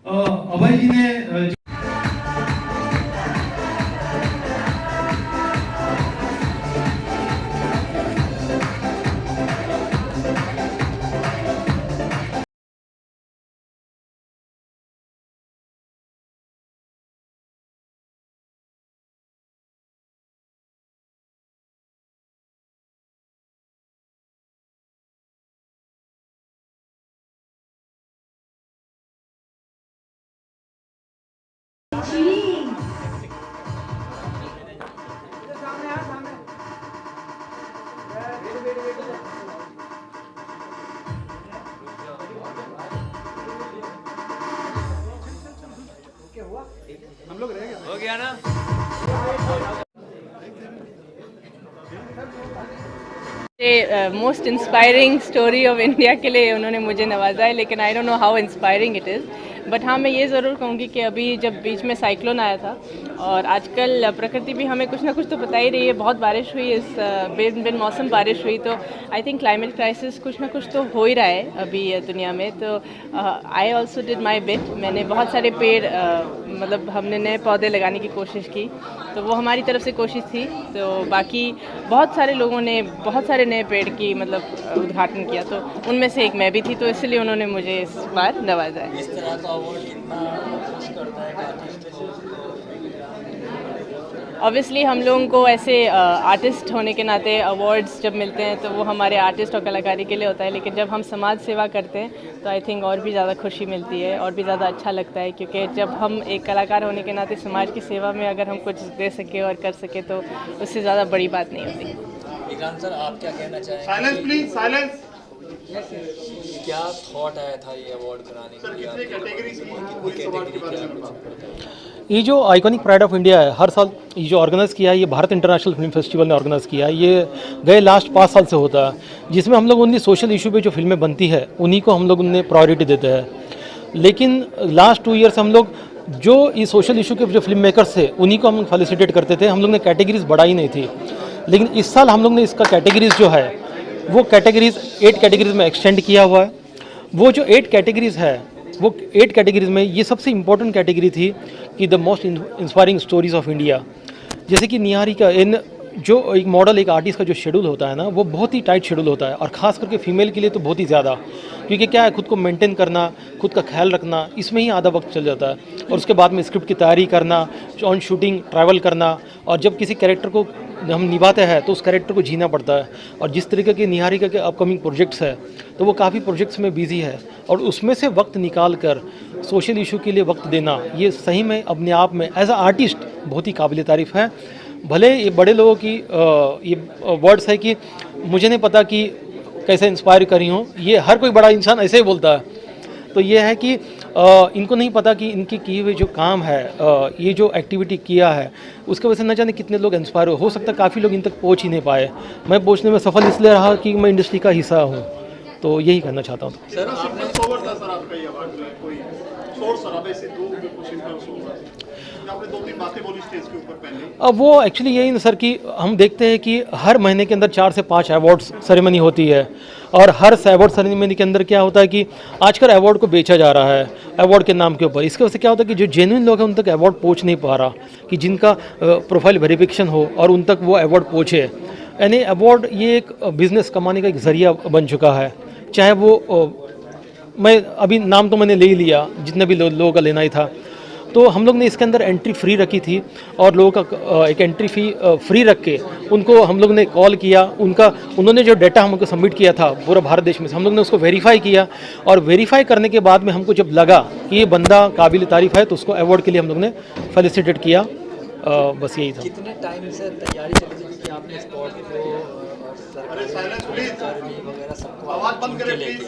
अभय जी ने हो गया ना। Most inspiring story of India के लिए उन्होंने मुझे नवाजा है, लेकिन I don't know how inspiring it is. But हाँ, मैं ये ज़रूर कहूँगी कि अभी जब बीच में साइक्लोन आया था और आजकल प्रकृति भी हमें कुछ ना कुछ तो बता ही रही है। बहुत बारिश हुई, इस बिन मौसम बारिश हुई, तो आई थिंक क्लाइमेट क्राइसिस कुछ ना कुछ तो हो ही रहा है अभी दुनिया में। तो I also did my bit. मैंने बहुत सारे पेड़ मतलब हमने नए पौधे लगाने की कोशिश की, तो वो हमारी तरफ से कोशिश थी। तो बाकी बहुत सारे लोगों ने बहुत सारे नए पेड़ की मतलब उद्घाटन किया, तो उनमें से एक मैं भी थी, तो इसलिए उन्होंने मुझे इस बार नवाजा है। इस तरह का अवार्ड कितना खुश करता है एक आर्टिस्ट को? ऑब्वियसली हम लोगों को ऐसे आर्टिस्ट होने के नाते अवार्ड्स जब मिलते हैं तो वो हमारे आर्टिस्ट और कलाकारी के लिए होता है, लेकिन जब हम समाज सेवा करते हैं तो आई थिंक और भी ज़्यादा खुशी मिलती है और भी ज़्यादा अच्छा लगता है, क्योंकि जब हम एक कलाकार होने के नाते समाज की सेवा में अगर हम कुछ दे सके और कर सके तो उससे ज़्यादा बड़ी बात नहीं होती। विक्रांत सर, आप क्या कहना चाहेंगे? Silence please, silence. क्या थॉट आया था ये अवार्ड कराने के लिए? कितनी कैटेगरीज की कितनी कैटेगरी क्या कुछ? ये जो आइकॉनिक प्राइड ऑफ इंडिया है, हर साल ये जो ऑर्गेनाइज़ किया है, ये भारत इंटरनेशनल फिल्म फेस्टिवल ने ऑर्गेनाइज़ किया है। ये गए लास्ट 5 साल से होता है, जिसमें हम लोग उन्हीं सोशल इशू पे जो फिल्में बनती है उन्हीं को हम लोग उन्हें प्रायोरिटी देते हैं। लेकिन लास्ट 2 ईयर से हम लोग जो ये सोशल इशू के जो फिल्म मेकर्स थे उन्हीं को हम फेलिसिटेट करते थे। हम लोग ने कैटेगरीज बढ़ाई नहीं थी, लेकिन इस साल हम लोग ने इसका कैटेगरीज जो है वो कैटेगरीज 8 कैटेगरीज में एक्सटेंड किया हुआ है। वो जो 8 कैटेगरीज है, वो 8 कैटेगरीज में ये सबसे इम्पोर्टेंट कैटेगरी थी कि the most inspiring stories of India. जैसे कि निहारिका इन जो एक मॉडल, एक आर्टिस्ट का जो शेड्यूल होता है ना, वो बहुत ही टाइट शेड्यूल होता है, और ख़ास करके फीमेल के लिए तो बहुत ही ज़्यादा, क्योंकि क्या है, खुद को मेंटेन करना, खुद का ख्याल रखना, इसमें ही आधा वक्त चल जाता है। और उसके बाद में स्क्रिप्ट की तैयारी करना, ऑन शूटिंग ट्रैवल करना, और जब किसी कैरेक्टर को हम निभाते हैं तो उस कैरेक्टर को जीना पड़ता है। और जिस तरीके के निहारिका के अपकमिंग प्रोजेक्ट्स है, तो वो काफ़ी प्रोजेक्ट्स में बिजी है, और उसमें से वक्त निकाल कर सोशल इशू के लिए वक्त देना, ये सही में अपने आप में एज अ आर्टिस्ट बहुत ही काबिल तारीफ़ है। भले ये बड़े लोगों की ये वर्ड्स है कि मुझे नहीं पता कि कैसे इंस्पायर करी हूँ, ये हर कोई बड़ा इंसान ऐसे ही बोलता है। तो ये है कि इनको नहीं पता कि इनकी की हुई जो काम है, ये जो एक्टिविटी किया है, उसके वजह से न जाने कितने लोग इंस्पायर हो सकता है काफ़ी लोग इन तक पहुंच ही नहीं पाए। मैं पहुंचने में सफल इसलिए रहा कि मैं इंडस्ट्री का हिस्सा हूं, तो यही कहना चाहता हूं। सर आपने सोवर था सर, आपका ये अवार्ड जो है कोई शोर शराबे से दूर कुछ इनका सोवर, आपने 2-3 बातें बोली स्टेज के ऊपर पहले। अब वो एक्चुअली यही ना सर कि हम देखते हैं कि हर महीने के अंदर 4 से 5 अवार्ड्स सेरेमनी होती है, और हर अवार्ड सेरेमनी के अंदर क्या होता है कि आजकल अवार्ड को बेचा जा रहा है अवार्ड के नाम के ऊपर। इसके वजह से क्या होता है कि जो जेन्युइन लोग हैं उन तक अवार्ड पहुंच नहीं पा रहा, कि जिनका प्रोफाइल वेरिफिकेशन हो और उन तक वो अवार्ड पहुँचे। यानी अवार्ड ये एक बिज़नेस कमाने का एक ज़रिया बन चुका है। चाहे वो मैं अभी नाम तो मैंने ले ही लिया, जितने भी लोगों का लेना ही था, तो हम लोग ने इसके अंदर एंट्री फ्री रखी थी, और लोगों का एक एंट्री फी फ्री रख के उनको हम लोग ने कॉल किया। उन्होंने जो डाटा हमको सबमिट किया था पूरा भारत देश में से, हम लोग ने उसको वेरीफाई किया, और वेरीफाई करने के बाद में हमको जब लगा कि ये बंदा काबिल तारीफ़ है, तो उसको अवार्ड के लिए हम लोग ने फेलिसिटेट किया। बस यही था। कितने टाइम से तैयारी चली थी कि आपने स्पॉट को वगैरह सबको आवाज बंद करें प्लीज।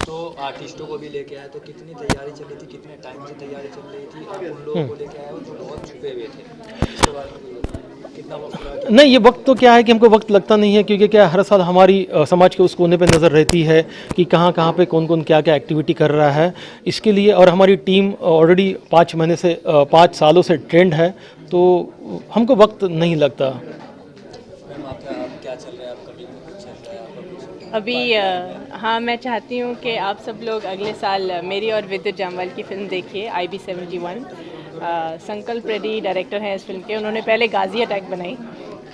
तो आर्टिस्टों को भी लेके आए, तो कितनी तैयारी चली थी, कितने टाइम से तैयारी चल रही थी? आप उन लोगों को लेके आए हो जो बहुत छुपे हुए थे, इसके बारे में कितना वक्त लगा? नहीं, ये वक्त तो क्या है कि हमको वक्त लगता नहीं है, क्योंकि क्या हर साल हमारी समाज के उस कोने पे नज़र रहती है कि कहाँ कहाँ पे कौन कौन क्या क्या एक्टिविटी कर रहा है इसके लिए। और हमारी टीम ऑलरेडी 5 महीने से 5 सालों से ट्रेंड है, तो हमको वक्त नहीं लगता। मैम, आप क्या चल रहा है, आपका भी कुछ चल रहा है आपका कुछ? अभी हाँ, मैं चाहती हूँ कि आप सब लोग अगले साल मेरी और विद्युत जामवाल की फ़िल्म देखिए IB71। संकल्प रेड्डी डायरेक्टर हैं इस फिल्म के। उन्होंने पहले गाज़ी अटैक बनाई,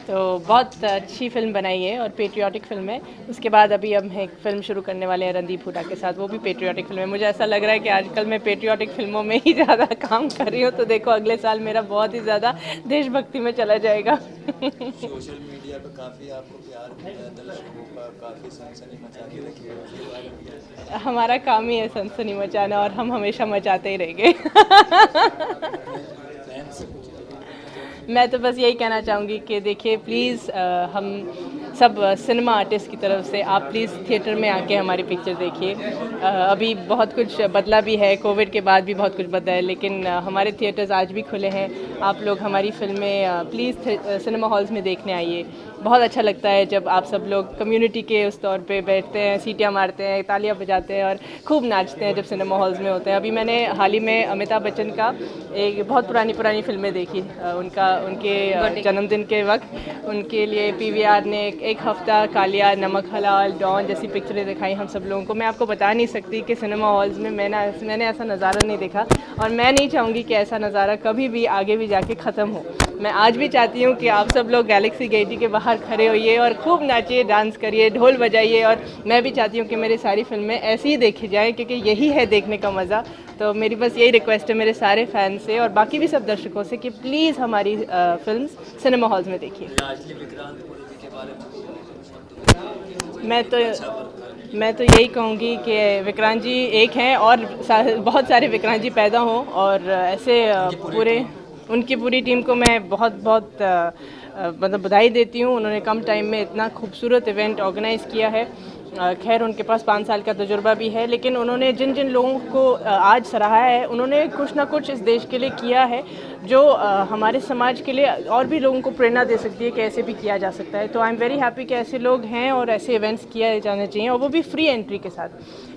तो बहुत अच्छी फ़िल्म बनाई है और पेट्रियाटिक फ़िल्म है। उसके बाद अभी हम एक फ़िल्म शुरू करने वाले हैं रणदीप हुड्डा के साथ, वो भी पेट्रियाटिक फ़िल्म है। मुझे ऐसा लग रहा है कि आजकल मैं पेट्रियाटिक फ़िल्मों में ही ज़्यादा काम कर रही हूँ, तो देखो अगले साल मेरा बहुत ही ज़्यादा देशभक्ति में चला जाएगा। सोशल मीडिया पे काफ़ी आपको प्यार मिला है, दर्शकों का काफ़ी सनसनी मचा के रखी है उसके बारे में क्या है? हमारा काम ही है सनसनी मचाना और हम हमेशा मचाते ही रहेंगे। फैंस से कुछ मैं तो बस यही कहना चाहूँगी कि देखिए प्लीज़ हम सब सिनेमा आर्टिस्ट की तरफ से आप प्लीज़ थिएटर में आके हमारी पिक्चर देखिए। अभी बहुत कुछ बदला भी है, कोविड के बाद भी बहुत कुछ बदला है, लेकिन हमारे थिएटर्स आज भी खुले हैं। आप लोग हमारी फिल्में प्लीज़ सिनेमा हॉल्स में देखने आइए। बहुत अच्छा लगता है जब आप सब लोग कम्युनिटी के उस तौर पे बैठते हैं, सीटियाँ मारते हैं, तालियां बजाते हैं और खूब नाचते हैं जब सिनेमा हॉल्स में होते हैं। अभी मैंने हाल ही में अमिताभ बच्चन का एक बहुत पुरानी फिल्में देखी, उनके जन्मदिन के वक्त उनके लिए PVR ने एक हफ्ता कालिया, नमक हलाल, डॉन जैसी पिक्चरें दिखाई हम सब लोगों को। मैं आपको बता नहीं सकती कि सिनेमा हॉल्स में मैंने ऐसा नज़ारा नहीं देखा और मैं नहीं चाहूँगी कि ऐसा नज़ारा कभी भी आगे भी जाके ख़त्म हो। मैं आज भी चाहती हूँ कि आप सब लोग गैलेक्सी गेटी के बाहर खड़े होइए और खूब नाचिए, डांस करिए, ढोल बजाइए। और मैं भी चाहती हूँ कि मेरी सारी फिल्में ऐसी ही देखी जाएँ, क्योंकि यही है देखने का मज़ा। तो मेरी बस यही रिक्वेस्ट है मेरे सारे फैंस से और बाकी भी सब दर्शकों से कि प्लीज़ हमारी फिल्म्स सिनेमा हॉल्स में देखिए। लाडली विक्रांत कोहली के बारे में मैं तो यही कहूँगी कि विक्रांत जी एक हैं और बहुत सारे विक्रांत जी पैदा हों और ऐसे उनकी पूरी टीम को मैं बहुत मतलब बधाई देती हूँ। उन्होंने कम टाइम में इतना खूबसूरत इवेंट ऑर्गेनाइज़ किया है। खैर उनके पास 5 साल का तजुर्बा भी है, लेकिन उन्होंने जिन जिन लोगों को आज सराहा है, उन्होंने कुछ ना कुछ इस देश के लिए किया है जो हमारे समाज के लिए और भी लोगों को प्रेरणा दे सकती है कि ऐसे भी किया जा सकता है। तो आई एम वेरी हैप्पी कि ऐसे लोग हैं और ऐसे इवेंट्स किए जाने चाहिए, और वो भी फ्री एंट्री के साथ।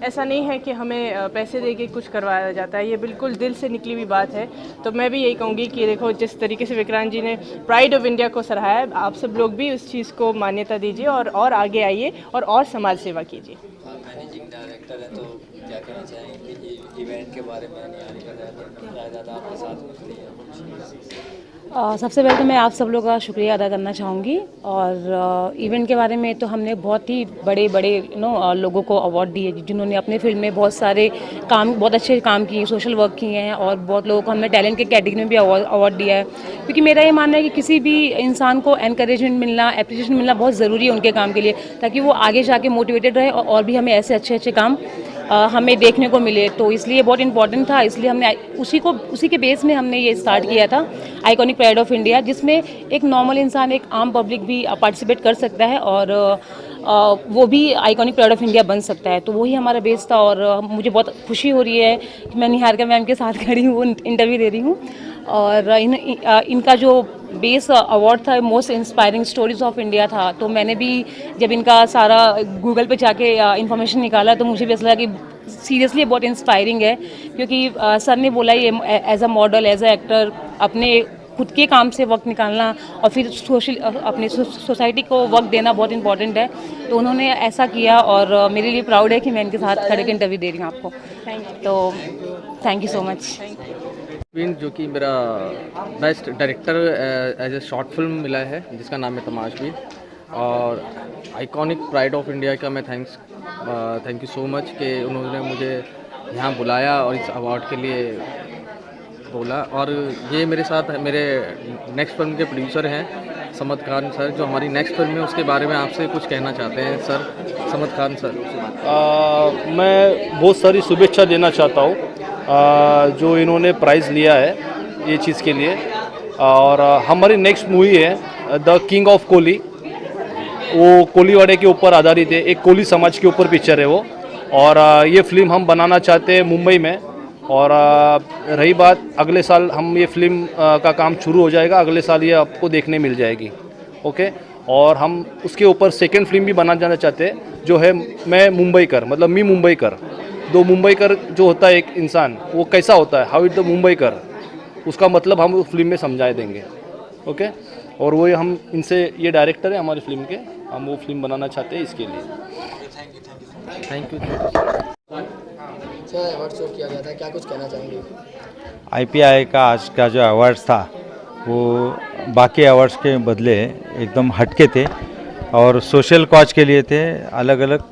ऐसा नहीं है कि हमें पैसे दे के कुछ करवाया जाता है, ये बिल्कुल दिल से निकली हुई बात है। तो मैं भी यही कहूँगी कि देखो जिस तरीके से विक्रांत जी ने प्राइड ऑफ इंडिया को सराहा है, आप सब लोग भी उस चीज़ को मान्यता दीजिए और आगे आइए और समाज सेवा कीजिए। आप मैनेजिंग डायरेक्टर हैं, तो क्या कहना चाहेंगे कि इवेंट के बारे में ज़्यादा आपके साथ होती है? सबसे पहले तो मैं आप सब लोगों का शुक्रिया अदा करना चाहूँगी। और इवेंट के बारे में तो हमने बहुत ही बड़े लोगों को अवार्ड दिए जिन्होंने अपने फिल्म में बहुत अच्छे काम किए, सोशल वर्क किए हैं, और बहुत लोगों को हमने टैलेंट के कैटेगरी में भी अवार्ड दिया है। क्योंकि मेरा ये मानना है कि किसी भी इंसान को एनकरेजमेंट मिलना, एप्रिसिएशन मिलना बहुत ज़रूरी है उनके काम के लिए, ताकि वो आगे जाके मोटिवेटेड रहे और भी हमें ऐसे अच्छे काम हमें देखने को मिले। तो इसलिए बहुत इंपॉर्टेंट था, इसलिए हमने उसी के बेस में हमने ये स्टार्ट किया था आइकॉनिक प्राइड ऑफ इंडिया, जिसमें एक नॉर्मल इंसान, एक आम पब्लिक भी पार्टिसिपेट कर सकता है और वो भी आइकॉनिक प्राइड ऑफ इंडिया बन सकता है। तो वही हमारा बेस था और मुझे बहुत खुशी हो रही है कि मैं निहारिका मैम के साथ खड़ी हूँ, इंटरव्यू दे रही हूँ। और इनका जो बेस अवार्ड था most inspiring stories of India था, तो मैंने भी जब इनका सारा गूगल पे जाके इन्फॉर्मेशन निकाला तो मुझे भी ऐसा लगा कि सीरियसली बहुत इंस्पायरिंग है। क्योंकि सर ने बोला ये as a model, as a actor अपने खुद के काम से वक्त निकालना और फिर अपनी सोसाइटी को वक्त देना बहुत इंपॉर्टेंट है। तो उन्होंने ऐसा किया और मेरे लिए प्राउड है कि मैं इनके साथ खड़े के इंटरव्यू दे रही हूँ आपको। तो थैंक यू सो मच। जो कि मेरा best director as a short film मिला है जिसका नाम है तमाशबीन, और आइकॉनिक प्राइड ऑफ इंडिया का मैं थैंक यू सो मच कि उन्होंने मुझे यहाँ बुलाया और इस अवार्ड के लिए बोला। और ये मेरे साथ मेरे नेक्स्ट फिल्म के प्रोड्यूसर हैं समद खान सर, जो हमारी नेक्स्ट फिल्म है उसके बारे में आपसे कुछ कहना चाहते हैं। सर समद खान सर, मैं बहुत सारी शुभेच्छा देना चाहता हूँ जो इन्होंने प्राइज़ लिया है ये चीज़ के लिए। और हमारी नेक्स्ट मूवी है द किंग ऑफ कोली, वो कोलीवाड़े के ऊपर आधारित है, एक कोली समाज के ऊपर पिक्चर है वो। और ये फिल्म हम बनाना चाहते हैं मुंबई में। और रही बात अगले साल, हम ये फिल्म का काम शुरू हो जाएगा, अगले साल ये आपको देखने मिल जाएगी। ओके। और हम उसके ऊपर सेकंड फिल्म भी बनाना चाहते हैं जो है मैं मुंबईकर, मतलब मी मुंबईकर। दो मुंबईकर जो होता है एक इंसान, वो कैसा होता है, हाउ इट द मुंबईकर, उसका मतलब हम उस फिल्म में समझाए देंगे। ओके। और वो हम इनसे, ये डायरेक्टर है हमारी फिल्म के, हम वो फिल्म बनाना चाहते हैं इसके लिए। Thank you. अच्छा अवार्ड शो किया गया था, क्या कुछ कहना चाहेंगे? आईपीआई का आज का जो अवार्ड्स था वो बाकी अवार्ड्स के बदले एकदम हटके थे और सोशल कॉज के लिए थे। अलग अलग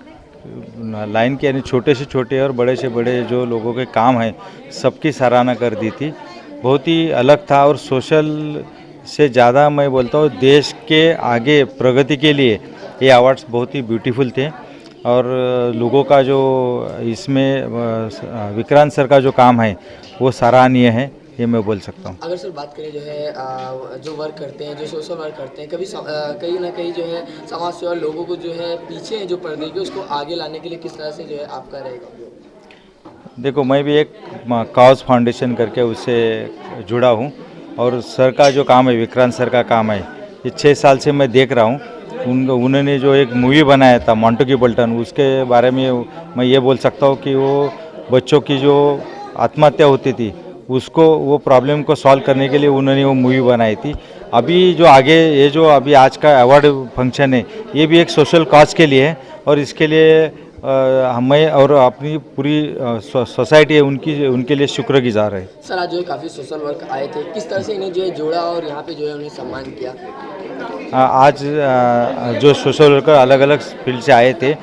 लाइन के यानी छोटे से छोटे और बड़े से बड़े जो लोगों के काम हैं सबकी सराहना कर दी थी। बहुत ही अलग था और सोशल से ज़्यादा मैं बोलता हूँ देश के आगे प्रगति के लिए ये अवार्ड्स बहुत ही ब्यूटीफुल थे। और लोगों का जो इसमें विक्रांत सर का जो काम है वो सराहनीय है, ये मैं बोल सकता हूँ। अगर सर बात करें जो है जो वर्क करते हैं, जो सोशल वर्क करते हैं, कभी कहीं ना कहीं जो है समाज सेवा लोगों को जो है पीछे जो पर्दे के उसको आगे लाने के लिए किस तरह से जो है आपका रहेगा? देखो मैं भी एक काउज फाउंडेशन करके उससे जुड़ा हूँ और सर का जो काम है, विक्रांत सर का काम है, ये 6 साल से मैं देख रहा हूँ। उन्होंने जो एक मूवी बनाया था मोंटू की पलटन, उसके बारे में मैं ये बोल सकता हूँ कि वो बच्चों की जो आत्महत्या होती थी उसको वो प्रॉब्लम को सॉल्व करने के लिए उन्होंने वो मूवी बनाई थी। अभी जो आगे ये जो अभी आज का अवार्ड फंक्शन है ये भी एक सोशल कॉज के लिए है और इसके लिए हमें और अपनी पूरी सोसाइटी है उनके लिए शुक्रगुजार है। सर आज जो है काफ़ी सोशल वर्क आए थे, किस तरह से इन्हें जो है जोड़ा और यहाँ पे जो है उन्हें सम्मान किया? आज जो सोशल वर्कर अलग अलग फील्ड से आए थे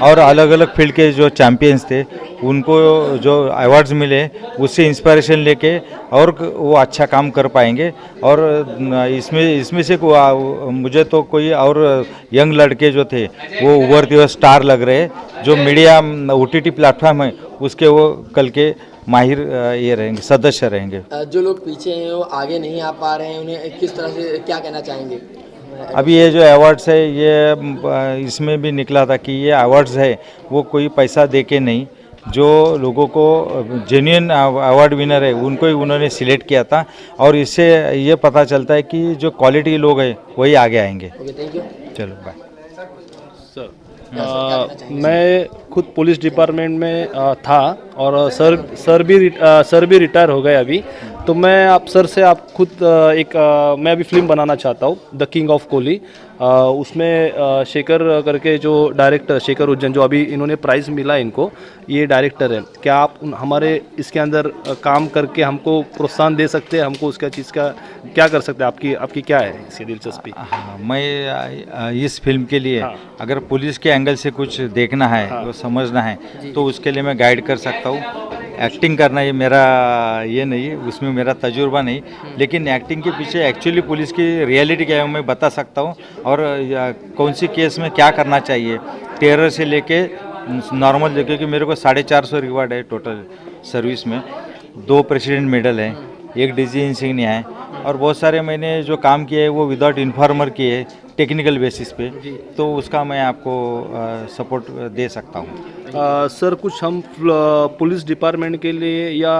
और अलग अलग फील्ड के जो चैम्पियंस थे उनको जो अवार्ड्स मिले उससे इंस्पिरेशन लेके और वो अच्छा काम कर पाएंगे। और इसमें से मुझे तो कोई और यंग लड़के जो थे वो उभरते हुए स्टार लग रहे, जो मीडिया OTT प्लेटफॉर्म है उसके वो कल के माहिर ये रहेंगे, सदस्य रहेंगे। जो लोग पीछे हैं वो आगे नहीं आ पा रहे हैं, उन्हें किस तरह से क्या कहना चाहेंगे? अभी ये जो अवार्ड्स है ये इसमें भी निकला था कि ये अवार्ड्स है वो कोई पैसा दे के नहीं, जो लोगों को जेन्युइन अवार्ड विनर है उनको ही उन्होंने सिलेक्ट किया था और इससे ये पता चलता है कि जो क्वालिटी लोग हैं वही आगे आएंगे। Okay, thank you. चलो बाय। मैं खुद पुलिस डिपार्टमेंट में था और सर भी रिटायर हो गए अभी। तो मैं आप सर से आप खुद मैं अभी फिल्म बनाना चाहता हूँ, द किंग ऑफ कोहली। उसमें शेखर करके जो डायरेक्टर शेखर उज्जैन, जो अभी इन्होंने प्राइज़ मिला इनको, ये डायरेक्टर है। क्या आप हमारे इसके अंदर काम करके हमको प्रोत्साहन दे सकते हैं? हमको उसका चीज़ का क्या कर सकते हैं? आपकी क्या है इसकी दिलचस्पी? हाँ, मैं इस फिल्म के लिए अगर पुलिस के एंगल से कुछ देखना है वो समझना है तो उसके लिए मैं गाइड कर सकता हूँ। एक्टिंग करना ये मेरा ये नहीं है, उसमें मेरा तजुर्बा नहीं, लेकिन एक्टिंग के पीछे एक्चुअली पुलिस की रियलिटी क्या है मैं बता सकता हूँ और कौन सी केस में क्या करना चाहिए, टेरर से लेके नॉर्मल, क्योंकि मेरे को 450 रिवार्ड है टोटल सर्विस में, 2 प्रेसिडेंट मेडल है, 1 DG इंसिग्निया है और बहुत सारे मैंने जो काम किए हैं वो विदाउट इन्फॉर्मर किए टेक्निकल बेसिस पे, तो उसका मैं आपको सपोर्ट दे सकता हूँ। सर कुछ हम पुलिस डिपार्टमेंट के लिए या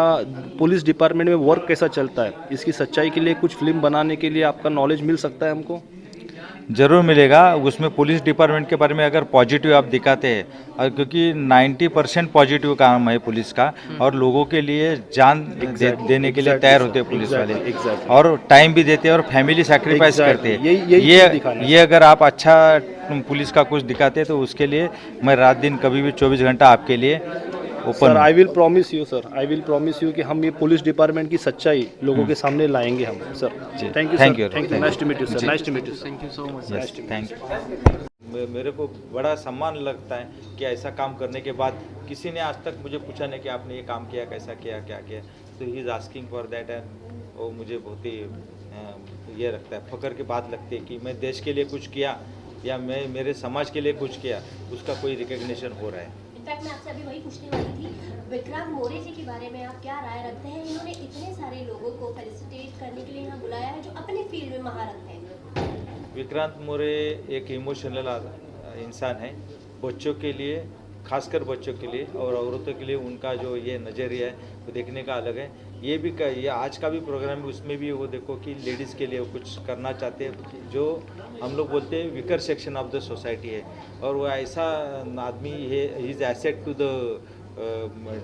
पुलिस डिपार्टमेंट में वर्क कैसा चलता है, इसकी सच्चाई के लिए कुछ फिल्म बनाने के लिए आपका नॉलेज मिल सकता है हमको? ज़रूर मिलेगा। उसमें पुलिस डिपार्टमेंट के बारे में अगर पॉजिटिव आप दिखाते हैं, और क्योंकि 90% पॉजिटिव काम है पुलिस का और लोगों के लिए जान देने के लिए तैयार होते हैं पुलिस वाले, और टाइम भी देते हैं और फैमिली सैक्रिफाइस करते हैं। ये अगर आप अच्छा पुलिस का कुछ दिखाते हैं तो उसके लिए मैं रात दिन कभी भी 24 घंटा आपके लिए open. Sir I will promise you कि हम ये पुलिस डिपार्टमेंट की सच्चाई लोगों के सामने लाएंगे हम। Sir thank you. Nice to meet you sir. Thank you so much. Thank you. मेरे को बड़ा सम्मान लगता है कि ऐसा काम करने के बाद किसी ने आज तक मुझे पूछा नहीं कि आपने ये काम किया, कैसा किया, क्या किया, तो he is asking for that and वो मुझे बहुत ही ये लगता है, फ़ख्र की बात लगती है कि मैं देश के लिए कुछ किया या मैं मेरे समाज के लिए कुछ किया, उसका कोई रिकग्निशन हो रहा है। इनफैक्ट मैं आपसे अभी वही पूछने वाली थी, विक्रांत मोरे जी के बारे में आप क्या राय रखते हैं? इन्होंने इतने सारे लोगों को फेलिसिटेट करने के लिए यहाँ बुलाया है जो अपने फील्ड में महारत हैं। विक्रांत मोरे एक इमोशनल इंसान है, बच्चों के लिए, खासकर बच्चों के लिए और औरतों के लिए उनका जो ये नज़रिया है वो देखने का अलग है। ये आज का भी प्रोग्राम है, उसमें भी वो देखो कि लेडीज़ के लिए वो कुछ करना चाहते हैं, जो हम लोग बोलते हैं weaker section of the society है, और वो ऐसा आदमी है, is asset to the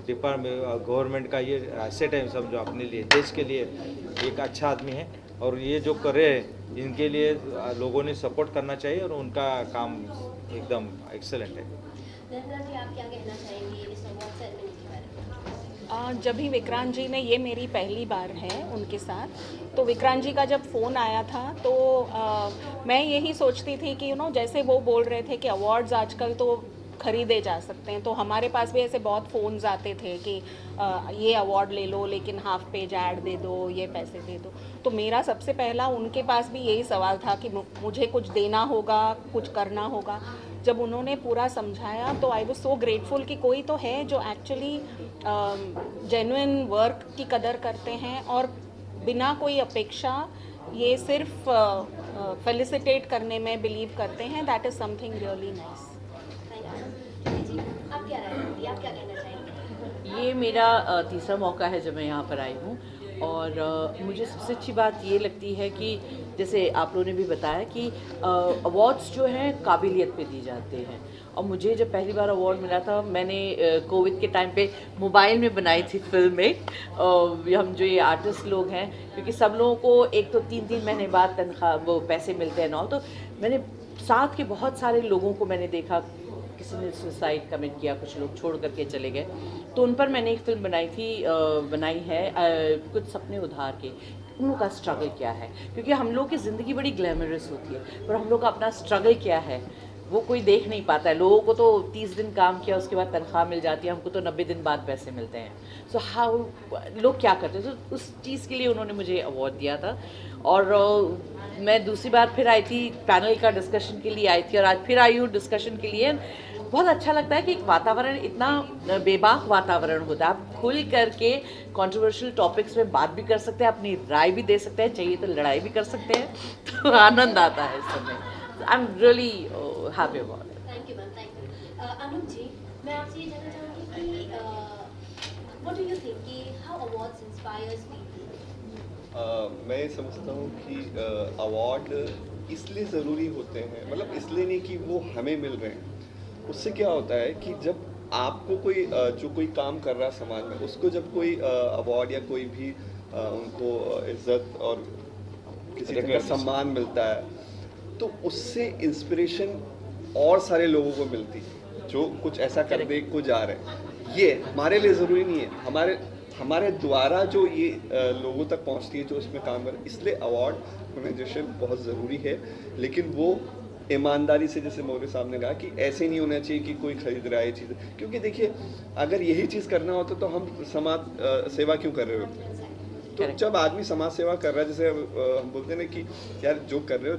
department, government का ये एसेट है, समझो अपने लिए, देश के लिए एक अच्छा आदमी है। और ये जो कर रहे हैं इनके लिए लोगों ने सपोर्ट करना चाहिए और उनका काम एकदम एक्सेलेंट है। रत्ना जी, आप क्या कहना चाहेंगी इस अवार्ड सेरेमनी के बारे में? जब भी विक्रांत जी ने, ये मेरी पहली बार है उनके साथ, तो विक्रांत जी का जब फ़ोन आया था तो मैं यही सोचती थी कि जैसे वो बोल रहे थे कि अवार्ड्स आजकल तो खरीदे जा सकते हैं, तो हमारे पास भी ऐसे बहुत फ़ोन्स आते थे कि ये अवार्ड ले लो लेकिन हाफ पेज ऐड दे दो, ये पैसे दे दो। तो मेरा सबसे पहला उनके पास भी यही सवाल था कि मुझे कुछ देना होगा, कुछ करना होगा। जब उन्होंने पूरा समझाया तो आई वाज सो ग्रेटफुल कि कोई तो है जो एक्चुअली जेन्युइन वर्क की कदर करते हैं और बिना कोई अपेक्षा ये सिर्फ फेलिसिटेट करने में बिलीव करते हैं। That is something really nice. जी, आप क्या राय रखती हैं? आप क्या कहना चाहेंगे? ये मेरा तीसरा मौका है जब मैं यहाँ पर आई हूँ और मुझे सबसे अच्छी बात ये लगती है कि जैसे आप लोगों ने भी बताया कि अवार्ड्स जो हैं काबिलियत पे दी जाते हैं। और मुझे जब पहली बार अवार्ड मिला था, मैंने कोविड के टाइम पे मोबाइल में बनाई थी फिल्में। हम जो ये आर्टिस्ट लोग हैं, क्योंकि सब लोगों को एक तो 3-3 महीने बाद तनख्वाह वो पैसे मिलते हैं ना, तो मैंने साथ के बहुत सारे लोगों को मैंने देखा, किसी ने सुसाइड कमिट किया, कुछ लोग छोड़ करके चले गए। तो उन पर मैंने एक फ़िल्म बनाई है कुछ सपने उधार के। उन लोगों का स्ट्रगल क्या है, क्योंकि हम लोग की ज़िंदगी बड़ी ग्लैमरस होती है, पर हम लोग का अपना स्ट्रगल क्या है वो कोई देख नहीं पाता है। लोगों को तो 30 दिन काम किया उसके बाद तनख्वाह मिल जाती है, हमको तो 90 दिन बाद पैसे मिलते हैं। सो हाउ लोग क्या करते हैं, तो उस चीज़ के लिए उन्होंने मुझे अवार्ड दिया था। और मैं दूसरी बार फिर आई थी, पैनल का डिस्कशन के लिए आई थी, और आज फिर आई हूँ डिस्कशन के लिए। बहुत अच्छा लगता है कि एक वातावरण, इतना बेबाक वातावरण होता है, आप खुल करके कंट्रोवर्शियल टॉपिक्स में बात भी कर सकते हैं, अपनी राय भी दे सकते हैं, चाहिए तो लड़ाई भी कर सकते हैं, तो आनंद आता है इस समय। I am really happy about it. Thank you ma'am, thank you. Anup ji, मैं आपसे ये जानना चाहूँगी कि व्हाट डू यू थिंक कि हाउ अवार्ड्स इंस्पायर्स पीपल? मैं समझता हूँ कि अवार्ड इसलिए ज़रूरी होते हैं, मतलब इसलिए नहीं कि वो हमें मिल रहे हैं। उससे क्या होता है कि जब आपको कोई जो कोई काम कर रहा है समाज में, उसको जब कोई अवार्ड या कोई भी उनको इज्जत और किसी तरह का सम्मान मिलता है, तो उससे इंस्पिरेशन और सारे लोगों को मिलती है जो कुछ ऐसा करने को जा रहे हैं। ये हमारे लिए ज़रूरी नहीं है, हमारे द्वारा जो ये लोगों तक पहुंचती है जो इसमें काम कर, इसलिए अवार्ड रिकॉग्निशन बहुत ज़रूरी है। लेकिन वो ईमानदारी से, जैसे मौर्य साहब ने कहा कि ऐसे नहीं होना चाहिए कि कोई खरीद रहा है ये चीज़, क्योंकि देखिए अगर यही चीज़ करना होता तो हम समाज सेवा क्यों कर रहे होते। तो जब आदमी समाज सेवा कर रहा है, जैसे हम बोलते हैं ना कि यार जो कर रहे हो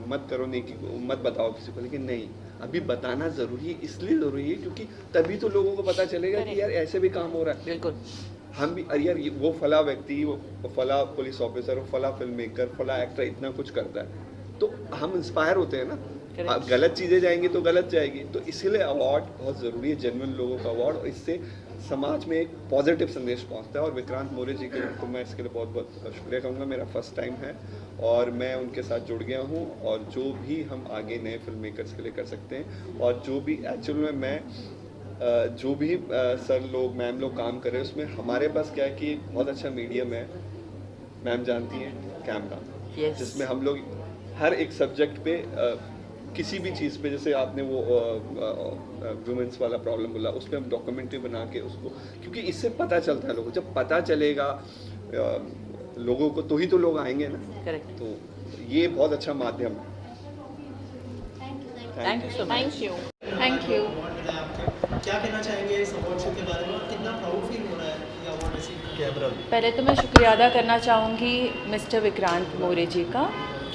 मत करो, नहीं कि मत बताओ किसी को, लेकिन नहीं, अभी बताना ज़रूरी है। इसलिए ज़रूरी है क्योंकि तभी तो लोगों को पता चलेगा कि यार ऐसे भी काम हो रहा है। बिल्कुल, हम भी अरे यार वो फला व्यक्ति, वो फला पुलिस ऑफिसर, वो फला फिल्म मेकर, फला एक्टर इतना कुछ करता है, तो हम इंस्पायर होते हैं ना। गलत चीज़ें जाएंगी तो गलत जाएगी, तो इसीलिए अवार्ड बहुत ज़रूरी है, जेन्युइन लोगों का अवार्ड, और इससे समाज में एक पॉजिटिव संदेश पहुंचता है। और विक्रांत मौर्य जी के को मैं इसके लिए बहुत बहुत शुक्रिया कहूँगा। मेरा फर्स्ट टाइम है और मैं उनके साथ जुड़ गया हूँ, और जो भी हम आगे नए फिल्म मेकर्स के लिए कर सकते हैं, और जो भी एक्चुअल में मैं जो भी सर लोग मैम लोग काम कर रहे हैं, उसमें हमारे पास क्या है कि एक बहुत अच्छा मीडियम है, मैम जानती हैं, कैमरा, जिसमें हम लोग हर एक सब्जेक्ट पे किसी भी चीज़ पे, जैसे आपने वो वुमेंस वाला प्रॉब्लम बोला, उस पर हम डॉक्यूमेंट्री बना के उसको, क्योंकि इससे पता चलता है लोगों, जब पता चलेगा लोगों को तो ही तो लोग आएंगे ना। करेक्ट। तो ये बहुत अच्छा माध्यम है। Thank you so much. Thank you. क्या कहना चाहेंगे इस अवार्ड शो के बारे में, कितना प्राउड फील हो रहा है ये अवार्ड रिसीव करके? पहले तो मैं शुक्रिया अदा करना चाहूँगी मिस्टर विक्रांत मौर्य जी का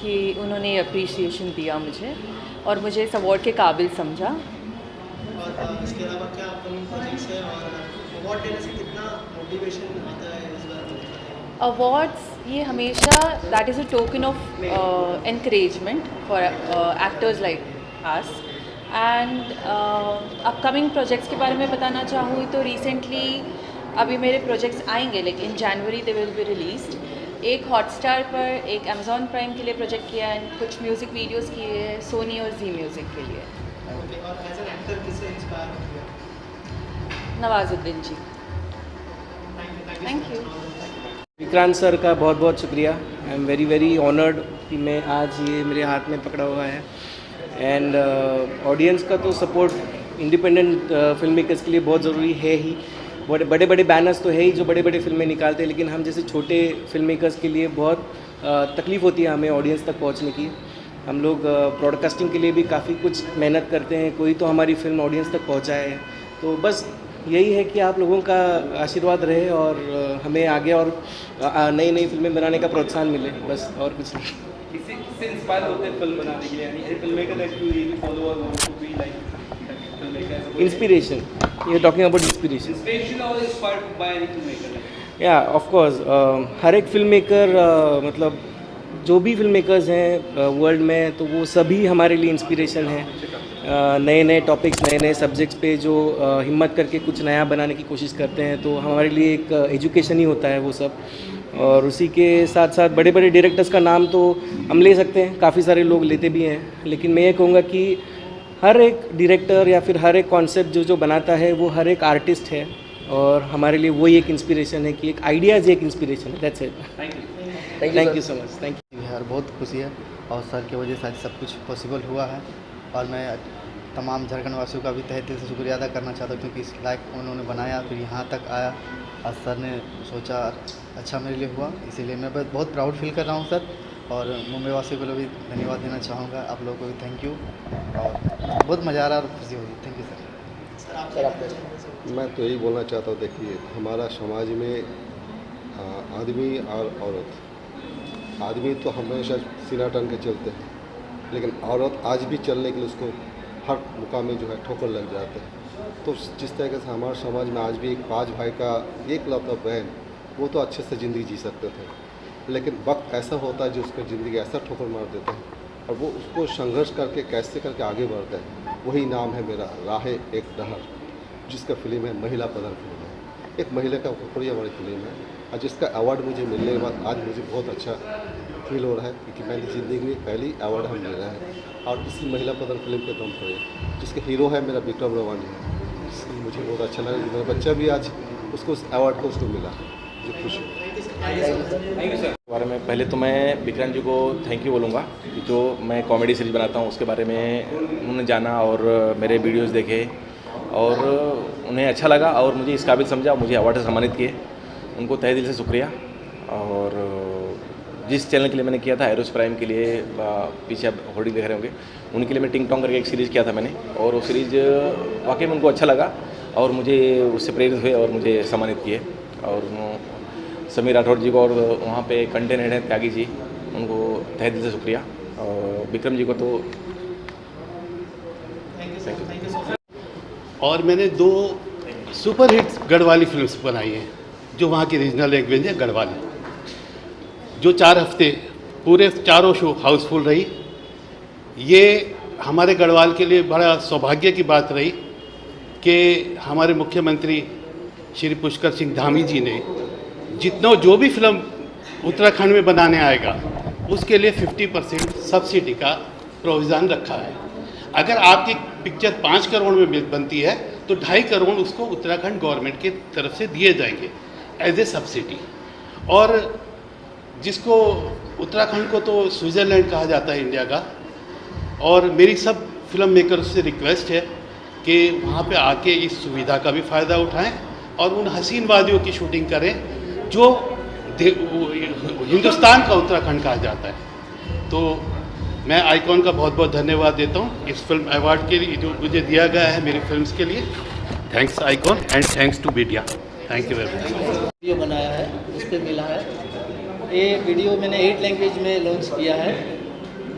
कि उन्होंने अप्रिसिएशन दिया मुझे और मुझे इस अवार्ड के काबिल समझा। और इसके अलावा क्या अपकमिंग प्रोजेक्ट्स है और अवार्ड देने से कितना मोटिवेशन आता है इस बार? अवार्ड्स ये हमेशा that is a token of encouragement for actors like us. And upcoming projects के बारे में बताना चाहूँ तो रिसेंटली अभी मेरे प्रोजेक्ट्स आएंगे, लेकिन इन जनवरी दे विल बी रिलीज्ड। एक हॉटस्टार पर, एक अमेज़ॉन प्राइम के लिए प्रोजेक्ट किया है, कुछ म्यूज़िक वीडियोस किए हैं सोनी और जी म्यूज़िक के लिए। और एज एन एक्टर किससे इंस्पायर होते हैं? Nawazuddin ji. Thank you. Vikrant sir का बहुत बहुत शुक्रिया। I am very very honoured कि मैं आज ये मेरे हाथ में पकड़ा हुआ है। एंड ऑडियंस का तो सपोर्ट इंडिपेंडेंट फिल्म मेकर्स के लिए बहुत ज़रूरी है ही। बड़े बड़े बैनर्स तो है ही जो बड़े बड़े फिल्में निकालते हैं, लेकिन हम जैसे छोटे फिल्म मेकर्स के लिए बहुत तकलीफ़ होती है हमें ऑडियंस तक पहुंचने की। हम लोग ब्रॉडकास्टिंग के लिए भी काफ़ी कुछ मेहनत करते हैं, कोई तो हमारी फिल्म ऑडियंस तक पहुंचाए है। तो बस यही है कि आप लोगों का आशीर्वाद रहे और हमें आगे और नई नई फिल्में बनाने का प्रोत्साहन मिले, बस और कुछ नहीं। इससे इंस्पायर होते हैं फिल्म बनाने के लिए, यानी film maker that you really follow और want to be like film maker? Inspiration, you are talking about inspiration. Inspiration और inspired by any film maker? या ऑफ कोर्स, हर एक फिल्म मेकर मतलब जो भी फिल्म मेकर्स हैं वर्ल्ड में, तो वो सभी हमारे लिए इंस्पिरेशन हैं। नए नए टॉपिक्स, नए नए सब्जेक्ट्स पे जो हिम्मत करके कुछ नया बनाने की कोशिश करते हैं, तो हमारे लिए एक एजुकेशन ही होता है वो सब। और उसी के साथ साथ बड़े बड़े डायरेक्टर्स का नाम तो हम ले सकते हैं, काफ़ी सारे लोग लेते भी हैं, लेकिन मैं ये कहूँगा कि हर एक डायरेक्टर या फिर हर एक कॉन्सेप्ट जो बनाता है वो हर एक आर्टिस्ट है, और हमारे लिए वही एक इंस्पिरेशन है कि एक आइडियाज़ एक इंस्पिरेशन है। That's it. Thank you so much. Thank you यार, बहुत खुशी है और सर की वजह से आज सब कुछ पॉसिबल हुआ है, और मैं तमाम झारखंड वासियों का भी तहे दिल से शुक्रिया अदा करना चाहता हूँ, क्योंकि इस लायक उन्होंने बनाया, फिर यहाँ तक आया। आज सर ने सोचा अच्छा मेरे लिए हुआ, इसीलिए मैं बहुत प्राउड फील कर रहा हूँ सर। और मुंबई वासियों को भी धन्यवाद देना चाहूँगा, आप लोगों को भी थैंक यू, और बहुत मज़ा आ रहा है और खुशी हो रही। Thank you sir. मैं तो यही बोलना चाहता हूँ, देखिए हमारा समाज में आदमी और औरत, आदमी तो हमेशा सीना टन के चलते हैं, लेकिन औरत आज भी चलने के लिए उसको हर मुकाम में जो है ठोकर लग जाते हैं। तो जिस तरीके से हमारे समाज में आज भी एक 5 भाई का एक लौता बहन, वो तो अच्छे से ज़िंदगी जी सकते थे, लेकिन वक्त ऐसा होता है जो उसको ज़िंदगी ऐसा ठोकर मार देते हैं, और वो उसको संघर्ष करके कैसे करके आगे बढ़ते हैं। वही नाम है मेरा राह एक डहर, जिसका फिल्म है महिला पदर फिल्म है। एक महिला का ऊपर हमारी फिल्म है, और जिसका अवार्ड मुझे मिलने के बाद आज मुझे बहुत अच्छा फील हो रहा है, क्योंकि मैंने ज़िंदगी में पहली अवार्ड हम ले रहे हैं, और इसी महिला पदर फिल्म के दम पर, जिसके हीरो है मेरा विक्रम रवानी, इसलिए मुझे बहुत अच्छा लगा कि मेरा बच्चा भी आज उसको उस अवार्ड को उसको मिला, जो खुशी है। बारे में पहले तो मैं विक्रम जी को थैंक यू बोलूँगा, कि जो मैं कॉमेडी सीरीज बनाता हूँ उसके बारे में उन्होंने जाना और मेरे वीडियोस देखे और उन्हें अच्छा लगा और मुझे इस काबिल समझा, मुझे अवार्ड से सम्मानित किए। उनको तहे दिल से शुक्रिया। और जिस चैनल के लिए मैंने किया था, एरोस प्राइम के लिए, पीछे आप होर्डिंग देख रहे होंगे, उनके लिए मैं टिंग टोंग करके एक सीरीज़ किया था मैंने, और वो सीरीज़ वाकई में उनको अच्छा लगा और मुझे उससे प्रेरित हुए और मुझे सम्मानित किए। और समीर राठौर जी को और वहाँ पे कंटेंट हेड हैं त्यागी जी, उनको तहे दिल से शुक्रिया। और विक्रम जी को तो और मैंने 2 सुपर हिट गढ़वाली फिल्म्स बनाई हैं, जो वहाँ की रीजनल लैंग्वेज है गढ़वाली, जो 4 हफ्ते पूरे चारों शो हाउसफुल रही। ये हमारे गढ़वाल के लिए बड़ा सौभाग्य की बात रही कि हमारे मुख्यमंत्री श्री पुष्कर सिंह धामी जी ने जितना जो भी फिल्म उत्तराखंड में बनाने आएगा उसके लिए 50% सब्सिडी का प्रोविज़न रखा है। अगर आपकी पिक्चर 5 करोड़ में बनती है तो 2.5 करोड़ उसको उत्तराखंड गवर्नमेंट की तरफ से दिए जाएंगे एज ए सब्सिडी। और जिसको उत्तराखंड को तो स्विट्ज़रलैंड कहा जाता है इंडिया का, और मेरी सब फिल्म मेकर्स से रिक्वेस्ट है कि वहाँ पे आके इस सुविधा का भी फ़ायदा उठाएं और उन हसीन वादियों की शूटिंग करें जो हिंदुस्तान का उत्तराखंड कहा जाता है। तो मैं आइकॉन का बहुत बहुत धन्यवाद देता हूँ इस फिल्म अवार्ड के लिए जो मुझे दिया गया है मेरी फिल्म्स के लिए। Thanks icon and thanks to media. Thank you very much. Video बनाया है, उस पर मिला है। ये वीडियो मैंने 8 लैंग्वेज में लॉन्च किया है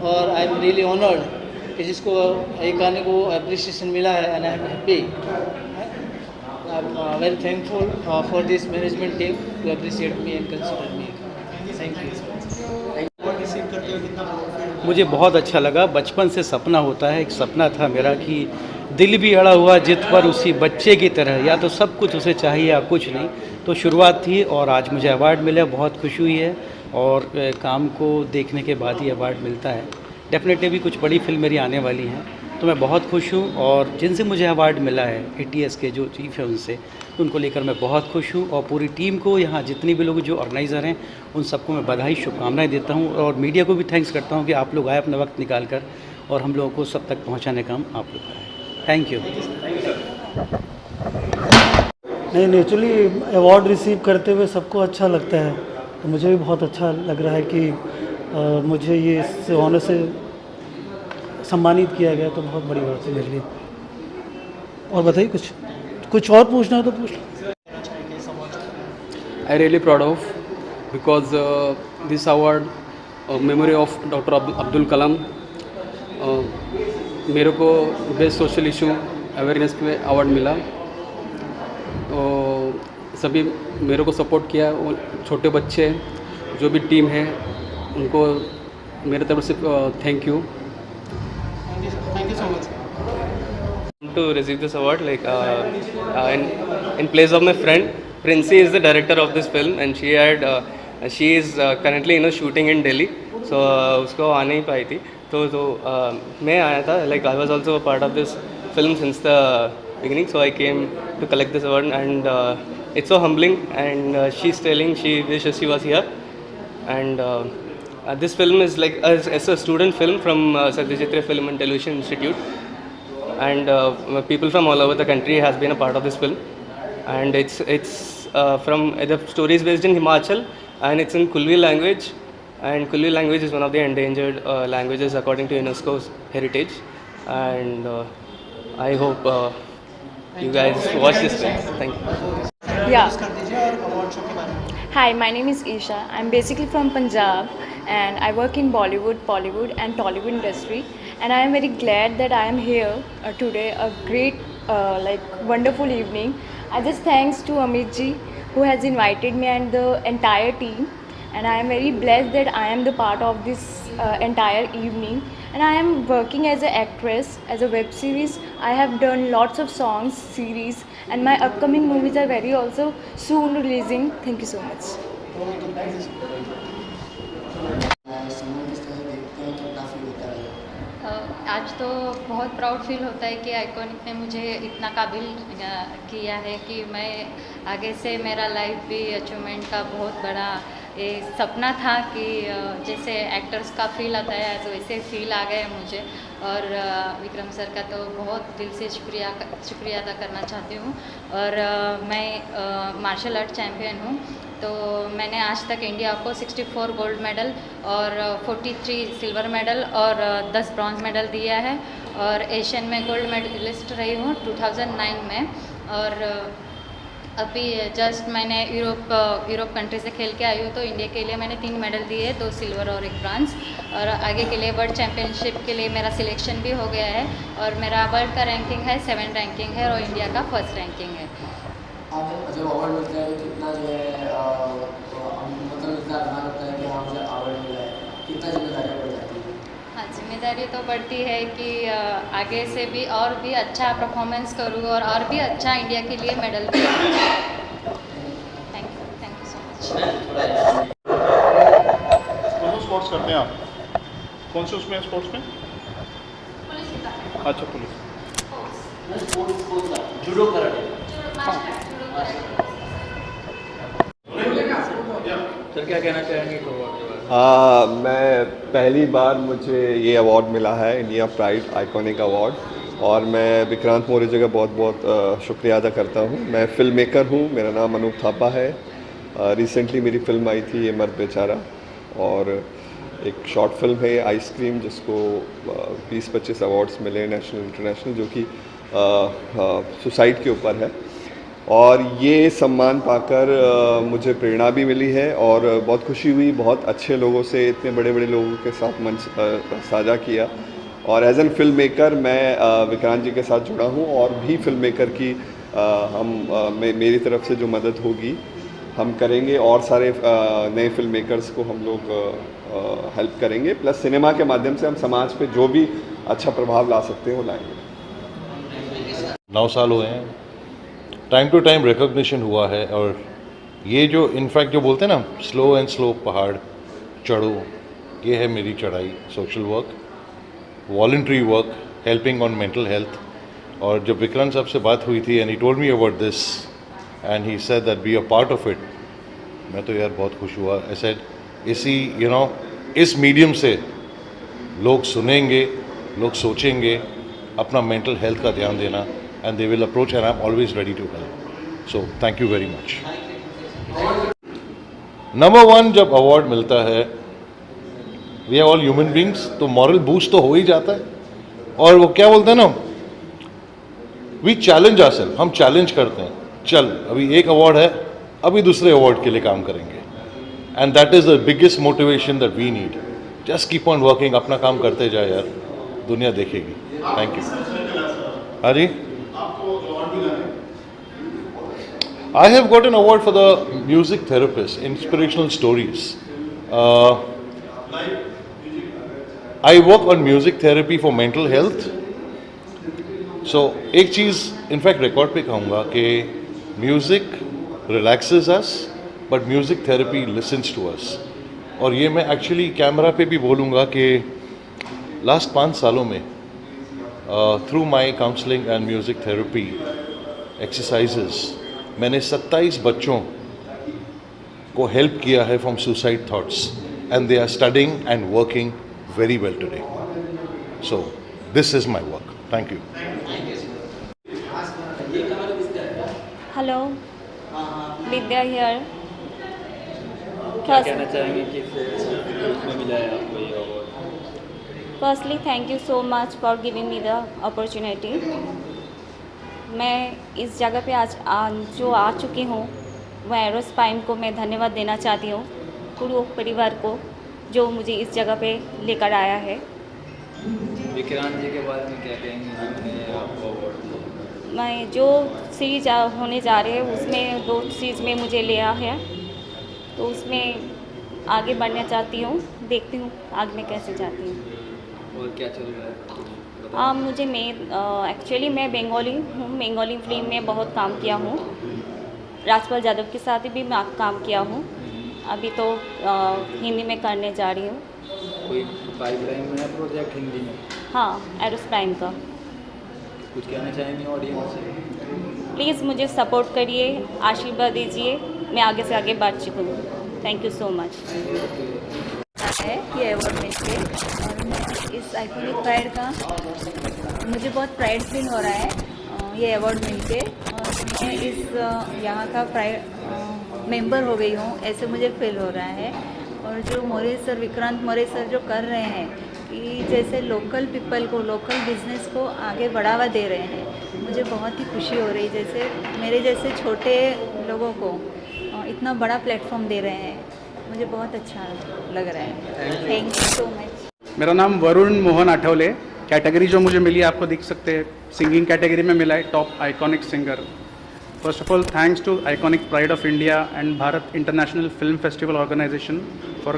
और आई एम रियली ऑनर्ड कि जिसको एक गाने को अप्रिसिएशन मिला है and I am happy. I am very thankful for this management team to appreciate me and consider me. Thank you. मुझे बहुत अच्छा लगा। बचपन से सपना होता है, एक सपना था मेरा कि दिल भी अड़ा हुआ जिद पर उसी बच्चे की तरह, या तो सब कुछ उसे चाहिए या कुछ नहीं। तो शुरुआत थी और आज मुझे अवार्ड मिला, बहुत खुशी हुई है। और काम को देखने के बाद ही अवार्ड मिलता है। डेफिनेटली भी कुछ बड़ी फिल्म मेरी आने वाली हैं, तो मैं बहुत खुश हूँ। और जिनसे मुझे अवार्ड मिला है, ATS के जो चीफ है उनसे, उनको लेकर मैं बहुत खुश हूँ। और पूरी टीम को, यहाँ जितने भी लोग जो ऑर्गेनाइज़र हैं, उन सबको मैं बधाई शुभकामनाएं देता हूँ। और मीडिया को भी थैंक्स करता हूँ कि आप लोग आए अपना वक्त निकाल कर और हम लोगों को सब तक पहुँचाने का काम आप लोग का है। Thank you. नहीं, नेचुरली अवार्ड रिसीव करते हुए सबको अच्छा लगता है, तो मुझे भी बहुत अच्छा लग रहा है कि मुझे ये इस ऑनर से सम्मानित किया गया, तो बहुत बड़ी बात है मेरे लिए। और बताइए कुछ और पूछना है तो पूछ। I really proud of because this award memory of Dr. Abdul Kalam मेरे को बेस्ट सोशल इशू अवेयरनेस पे अवार्ड मिला। तो सभी मेरे को सपोर्ट किया, वो छोटे बच्चे जो भी टीम है उनको मेरे तरफ से thank you. Thank you so much. To receive this award, like in place of my friend Princey is the director of this film and she is currently shooting in Delhi, so उसको आ नहीं पाई थी, तो मैं आया था, like I was also a part of this film since the beginning, so I came to collect this award and it's so humbling and she's telling she wishes she was here and this film is like it's a student film from Satyajit Ray Film and Television Institute and people from all over the country has been a part of this film and it's from the story is based in Himachal and it's in Kulli language and Kulli language is one of the endangered languages according to UNESCO's heritage and I hope you guys watch this film. Thank you. Yeah. Hi, my name is Isha. I'm basically from Punjab and I work in Bollywood and Tollywood industry and I am very glad that I am here today, a great wonderful evening. I just thanks to Amit ji who has invited me and the entire team and I am very blessed that I am the part of this entire evening and I am working as an actress, as a web series. I have done lots of songs, series and my upcoming movies are very also soon releasing. Thank you so much. आज तो बहुत proud feel होता है कि iconic ने मुझे इतना काबिल किया है कि मैं आगे से मेरा लाइफ भी अचीवमेंट का बहुत बड़ा ये सपना था कि जैसे एक्टर्स का फील आता है तो वैसे फील आ गया मुझे और विक्रम सर का तो बहुत दिल से शुक्रिया अदा करना चाहती हूँ और मैं मार्शल आर्ट चैम्पियन हूँ तो मैंने आज तक इंडिया को 64 गोल्ड मेडल और 43 सिल्वर मेडल और 10 ब्रॉन्ज मेडल दिया है और एशियन में गोल्ड मेडलिस्ट रही हूँ 2009 में और अभी जस्ट मैंने यूरोप कंट्री से खेल के आई हूँ तो इंडिया के लिए मैंने 3 मेडल दिए 2 सिल्वर और 1 ब्रॉन्ज और आगे के लिए वर्ल्ड चैम्पियनशिप के लिए मेरा सिलेक्शन भी हो गया है और मेरा वर्ल्ड का रैंकिंग है 7 रैंकिंग है और इंडिया का 1st रैंकिंग है। जब अवार्ड मिलता है तो कितना जो है मतलब इतना अच्छा लगता है कि हाँ मुझे अवार्ड मिला है, कितना जिम्मेदारी बढ़ जाती है? हाँ, जिम्मेदारी तो बढ़ती है कि आगे से भी और भी अच्छा परफॉर्मेंस करूँ और भी अच्छा इंडिया के लिए मेडल भी। Thank you so much. कौन सा स्पोर्ट्स करते हैं आप? कौन से उसमें स्पोर्ट्स में? अच्छा पुलिस। Judo karate. सर क्या कहना चाहेंगे? मैं पहली बार मुझे ये अवार्ड मिला है इंडिया प्राइड आइकॉनिक अवार्ड और मैं विक्रांत मौर्य जी का बहुत बहुत शुक्रिया अदा करता हूँ। मैं फिल्म मेकर हूँ, मेरा नाम अनूप थापा है। रिसेंटली मेरी फिल्म आई थी ये मर्द बेचारा और एक शॉर्ट फिल्म है आइसक्रीम जिसको 20-25 अवार्ड्स मिले नेशनल इंटरनेशनल जो कि सुसाइड के ऊपर है और ये सम्मान पाकर मुझे प्रेरणा भी मिली है और बहुत खुशी हुई। बहुत अच्छे लोगों से इतने बड़े बड़े लोगों के साथ मंच साझा किया और एज एन फिल्म मेकर मैं विक्रांत जी के साथ जुड़ा हूँ और भी फिल्म मेकर की मेरी तरफ से जो मदद होगी हम करेंगे और सारे नए फिल्म मेकर्स को हम लोग हेल्प करेंगे प्लस सिनेमा के माध्यम से हम समाज पे जो भी अच्छा प्रभाव ला सकते हैं वो लाएंगे। 9 साल हुए हैं, टाइम टू टाइम रिकॉग्निशन हुआ है और ये जो इनफैक्ट जो बोलते हैं ना स्लो एंड स्लो पहाड़ चढ़ो, ये है मेरी चढ़ाई। Social work, voluntary work, helping on mental health. और जब विक्रांत साहब से बात हुई थी and he told me about this and he said that be a part of it, मैं तो यार बहुत खुश हुआ। आई सेड इसी इस मीडियम से लोग सुनेंगे, लोग सोचेंगे अपना मेंटल हेल्थ का ध्यान देना, and they will approach and I am always ready to help. So thank you very much. Number 1, जब अवार्ड मिलता है, we are all human beings, तो मॉरल बूस्ट तो हो ही जाता है. और वो क्या बोलते हैं ना, वी चैलेंज आवरसेल्फ, हम चैलेंज करते हैं, चल अभी एक अवार्ड है, अभी दूसरे अवार्ड के लिए काम करेंगे. And that is the biggest motivation that we need. Just keep on working, अपना काम करते जाए यार, दुनिया देखेगी. Thank you. हाँ जी, I have got an award for the music therapist, inspirational stories. I work on music therapy for mental health. So एक चीज़ इनफैक्ट रिकॉर्ड पे कहूँगा कि music relaxes us, but music therapy listens to us. और ये मैं actually camera पे भी बोलूँगा कि लास्ट 5 सालों में through my counselling and music therapy exercises मैंने 27 बच्चों को हेल्प किया है from suicide thoughts, and they are studying and working very well today. So this is my work. Thank you. Hello, Vidya here. क्या कहना चाहेंगे कि फिल्म मिला है आपको ये अवार्ड? Firstly thank you so much for giving me the opportunity. मैं इस जगह पे आज जो आ चुकी हूँ, वह एरोस्पाइम को मैं धन्यवाद देना चाहती हूँ, पूरे परिवार को जो मुझे इस जगह पे लेकर आया है. विक्रांत जी के बारे में क्या कहेंगे जिन्होंने आपको अवार्ड दिया? मैं जो सीरीज होने जा रही है उसमें 2 सीरीज में मुझे लिया है, तो उसमें आगे बढ़ना चाहती हूँ. देखती हूँ आगे मैं कैसे जाती हूँ. और क्या चल रहा है? मुझे एक्चुअली मैं बंगाली हूँ. बंगाली फिल्म में बहुत काम किया हूँ. राजपाल यादव के साथ भी मैं काम किया हूँ. अभी तो हिंदी में करने जा रही हूँ. कोई पाइपलाइन में है प्रोजेक्ट हिंदी में? हाँ, एरोस्पाइम का. कुछ कहना चाहेंगे ऑडियंस से? प्लीज़ मुझे सपोर्ट करिए, आशीर्वाद दीजिए, मैं आगे से आगे बढ़ चुकूँ. Thank you so much. है ये अवार्ड मिलके, और मैं इस आइकॉनिक प्राइड का मुझे बहुत प्राइड फील हो रहा है ये अवार्ड मिलके. और मैं इस यहाँ का प्राइड मेंबर हो गई हूँ, ऐसे मुझे फील हो रहा है. और जो मौर्य सर, विक्रांत मौर्य सर जो कर रहे हैं कि जैसे लोकल पीपल को, लोकल बिजनेस को आगे बढ़ावा दे रहे हैं, मुझे बहुत ही खुशी हो रही. जैसे मेरे जैसे छोटे लोगों को इतना बड़ा प्लेटफॉर्म दे रहे हैं, मुझे बहुत अच्छा लग रहा है. Thank you so much. मेरा नाम वरुण मोहन आठवले. कैटेगरी जो मुझे मिली आपको दिख सकते हैं, सिंगिंग कैटेगरी में मिला है top iconic singer. First of all thanks to iconic pride of India and Bharat international film festival organization for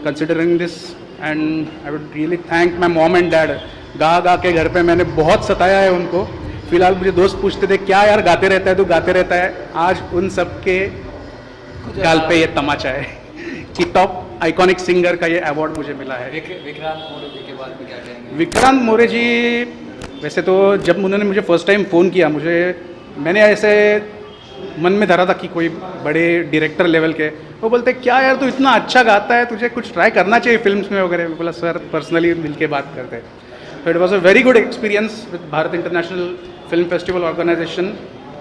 considering this. And I would really thank my mom and dad. गा के घर पे मैंने बहुत सताया है उनको. फिलहाल मुझे दोस्त पूछते थे क्या यार गाते रहता है, तू गाते रहता है. आज उन सब के गाल पे ये तमाचा है कि टॉप आइकॉनिक सिंगर का ये अवार्ड मुझे मिला है. विक्रांत मोरे जी के बारे में क्या कहेंगे? विक्रांत मोरे जी वैसे तो जब उन्होंने मुझे फर्स्ट टाइम फ़ोन किया, मैंने ऐसे मन में धरा था कि कोई बड़े डायरेक्टर लेवल के, वो बोलते क्या यार तू इतना अच्छा गाता है, तुझे कुछ ट्राई करना चाहिए फिल्म्स में वगैरह. बोला सर पर्सनली मिलके बात करते हैं. तो it was a very good experience with Bharat international film festival organization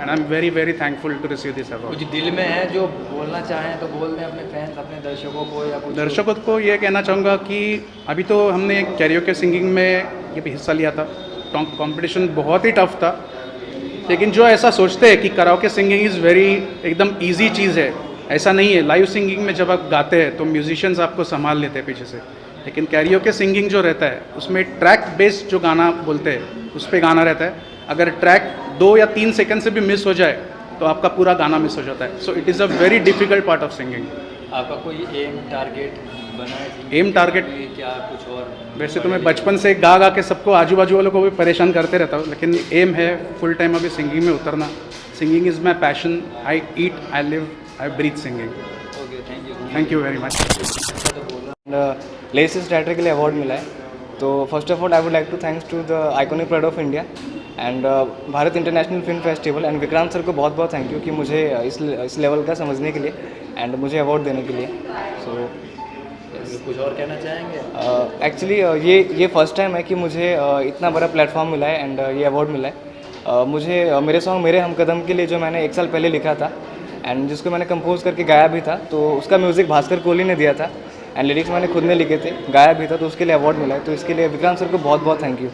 and I am very very thankful to receive this award. कुछ दिल में है जो बोलना चाहें तो बोल दें अपने फैंस, अपने दर्शकों को, या कुछ दर्शकों को ये कहना चाहूँगा कि अभी तो हमने कैरियोके सिंगिंग में ये भी हिस्सा लिया था. कंपटीशन बहुत ही टफ था, लेकिन जो ऐसा सोचते हैं कि कराओके सिंगिंग इज़ वेरी एकदम इजी चीज़ है, ऐसा नहीं है. लाइव सिंगिंग में जब आप गाते हैं तो म्यूजिशियंस आपको संभाल लेते हैं पीछे से, लेकिन कैरियोके सिंगिंग जो रहता है उसमें ट्रैक बेस्ड जो गाना बोलते हैं उस पर गाना रहता है. अगर ट्रैक 2 या 3 सेकंड से भी मिस हो जाए तो आपका पूरा गाना मिस हो जाता है. So it is a very difficult part of singing. आपका कोई एम टारगेट बना है? एम टारगेट क्या कुछ और? वैसे तो मैं बचपन से गा के सबको, आजू बाजू वालों को भी परेशान करते रहता हूँ, लेकिन एम है फुल टाइम अभी सिंगिंग में उतरना. Singing is my passion. I eat, I live, I breathe singing. Okay, thank you very much. Latest director के लिए अवार्ड मिला है, तो first of all I would like to thanks to the iconic pride of India and Bharat international film festival and Vikrant sir को बहुत बहुत thank you कि मुझे इस लेवल का समझने के लिए एंड मुझे अवार्ड देने के लिए. सो कुछ और कहना चाहेंगे? एक्चुअली ये फर्स्ट टाइम है कि मुझे इतना बड़ा प्लेटफॉर्म मिला है एंड ये अवार्ड मिला है। मुझे मेरे सॉन्ग मेरे हम कदम के लिए जो मैंने 1 साल पहले लिखा था एंड जिसको मैंने कंपोज करके गाया भी था, तो उसका म्यूज़िक भास्कर कोहली ने दिया था एंड लिरिक्स मैंने खुद ने लिखे थे, गाया भी था, तो उसके लिए अवार्ड मिला है। तो इसके लिए विक्रांत सर को बहुत बहुत थैंक यू।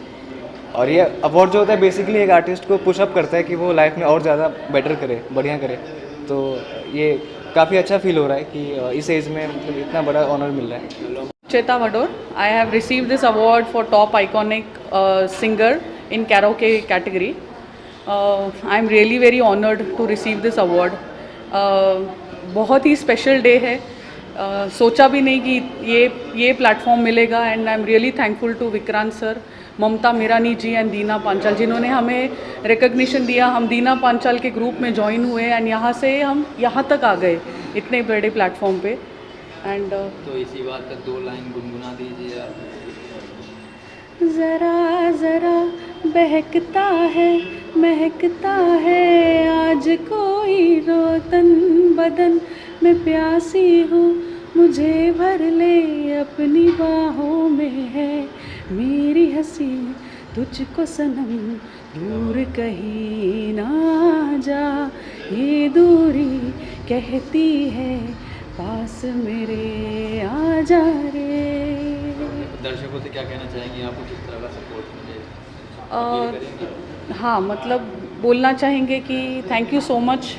और ये अवार्ड जो होता है बेसिकली एक आर्टिस्ट को पुशअप करता है कि वो लाइफ में और ज़्यादा बेटर करे, बढ़िया करे। तो ये काफ़ी अच्छा फील हो रहा है कि इस एज में मतलब इतना बड़ा ऑनर मिल रहा है। Cheta Vador, I have received this award for top iconic singer in karaoke category. I am really very honored to receive this award. बहुत ही स्पेशल डे है, सोचा भी नहीं कि ये प्लेटफॉर्म मिलेगा and I am really thankful to Vikrant sir, Mamta Mirani ji and Dina Panchal जिन्होंने हमें रिकग्निशन दिया। हम दीना पांचाल के ग्रुप में ज्वाइन हुए एंड यहाँ से हम यहाँ तक आ गए इतने बड़े प्लेटफॉर्म पे। एंड तो इसी बात का 2 लाइन गुनगुना दीजिए आप। ज़रा ज़रा बहकता है महकता है आज कोई रोतन बदन में प्यासी हूँ, मुझे भर ले अपनी बाहों में है मेरी हंसी, तुझको सनम दूर कहीं ना जा, ये दूरी कहती है पास मेरे आ जा रे। दर्शकों से क्या कहना चाहेंगे, आपको किस तरह का सपोर्ट मिले? हाँ, मतलब बोलना चाहेंगे कि थैंक यू सो मच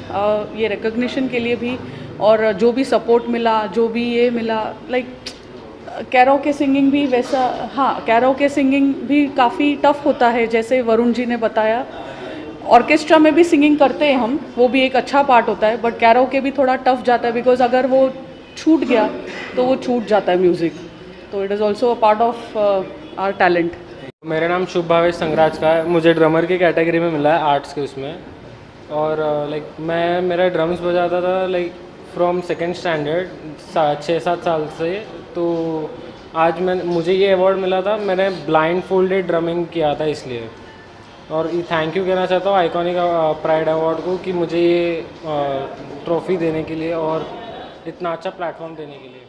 ये रिकग्निशन के लिए भी, और जो भी सपोर्ट मिला, जो भी ये मिला, लाइक कैरोके सिंगिंग भी वैसा, हाँ कैरोके सिंगिंग भी काफ़ी टफ़ होता है, जैसे वरुण जी ने बताया। ऑर्केस्ट्रा में भी सिंगिंग करते हैं हम, वो भी एक अच्छा पार्ट होता है, बट कैरोके भी थोड़ा टफ जाता है बिकॉज अगर वो छूट गया तो वो छूट जाता है म्यूज़िक, तो it is also a part of our talent. मेरा नाम शुभ भावेश संगराज का है, मुझे ड्रमर की कैटेगरी में मिला है आर्ट्स के उसमें। और लाइक मेरा ड्रम्स बजाता था लाइक फ्रॉम 2nd स्टैंडर्ड 6-7 साल से। तो आज मुझे ये अवार्ड मिला था, मैंने ब्लाइंड फोल्डेड ड्रमिंग किया था इसलिए। और थैंक यू कहना चाहता हूँ आइकॉनिक प्राइड अवार्ड को कि मुझे ये ट्रॉफ़ी देने के लिए और इतना अच्छा प्लेटफॉर्म देने के लिए।